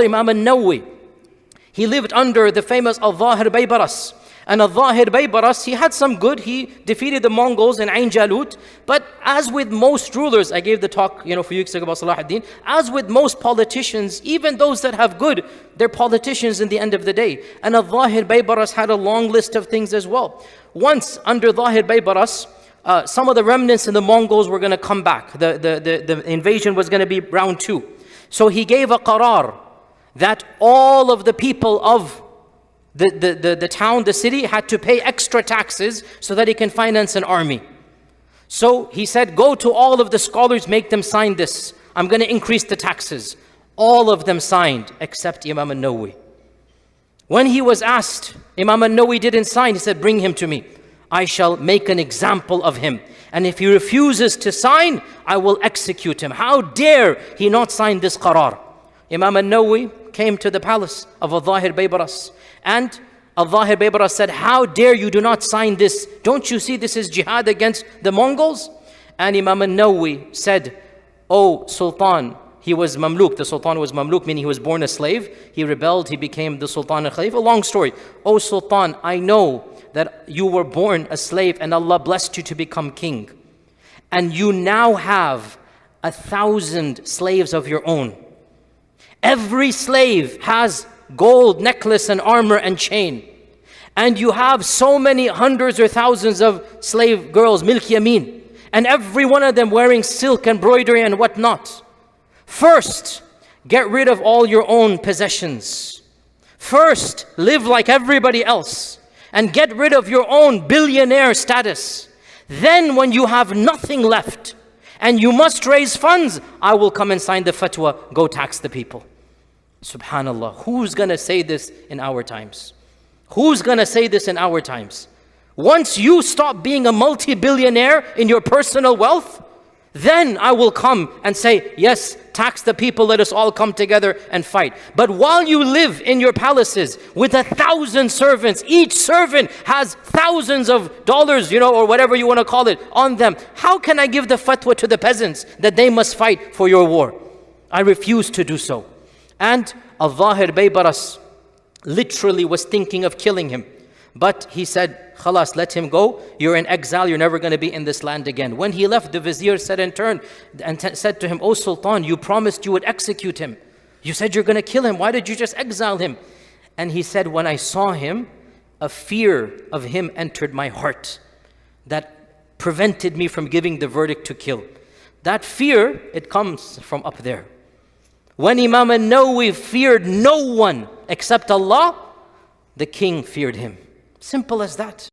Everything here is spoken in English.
Imam al-Nawawi, he lived under the famous Al-Zahir Baybaras. And Al-Zahir Baybaras, he had some good. He defeated the Mongols in Ain Jalut. But as with most rulers, I gave the talk, a few weeks ago about Salah ad-Din. As with most politicians, even those that have good, they're politicians in the end of the day. And Al-Zahir Baybaras had a long list of things as well. Once, under Zahir Baybaras, some of the remnants in the Mongols were going to come back. The invasion was going to be round 2. So he gave a qarar that all of the people of the town, the city, had to pay extra taxes so that he can finance an army. So he said, go to all of the scholars, make them sign this. I'm going to increase the taxes. All of them signed except Imam al-Nawawi. When he was asked, Imam al-Nawawi didn't sign. He said, bring him to me. I shall make an example of him. And if he refuses to sign, I will execute him. How dare he not sign this qarar? Imam al-Nawawi came to the palace of Al-Zahir Baybaras. And Al-Zahir Baybaras said, how dare you do not sign this? Don't you see this is jihad against the Mongols? And Imam al-Nawawi said, oh Sultan, he was Mamluk. The Sultan was Mamluk, meaning he was born a slave. He rebelled, he became the Sultan al-Khalif. A long story. Oh Sultan, I know that you were born a slave and Allah blessed you to become king. And you now have 1,000 slaves of your own. Every slave has gold necklace and armor and chain. And you have so many hundreds or thousands of slave girls, milk yamin, and every one of them wearing silk, embroidery and whatnot. First, get rid of all your own possessions. First, live like everybody else and get rid of your own billionaire status. Then when you have nothing left and you must raise funds, I will come and sign the fatwa, go tax the people. Subhanallah, who's going to say this in our times? Who's going to say this in our times? Once you stop being a multi-billionaire in your personal wealth, then I will come and say, yes, tax the people, let us all come together and fight. But while you live in your palaces with 1,000 servants, each servant has thousands of dollars, or whatever you want to call it, on them. How can I give the fatwa to the peasants that they must fight for your war? I refuse to do so. And Al-Zahir Baybaras literally was thinking of killing him. But he said, Khalas, let him go. You're in exile. You're never going to be in this land again. When he left, the vizier said in turn and said to him, O Sultan, you promised you would execute him. You said you're going to kill him. Why did you just exile him? And he said, when I saw him, a fear of him entered my heart that prevented me from giving the verdict to kill. That fear, it comes from up there. When Imam al-Nawawi feared no one except Allah, the king feared him. Simple as that.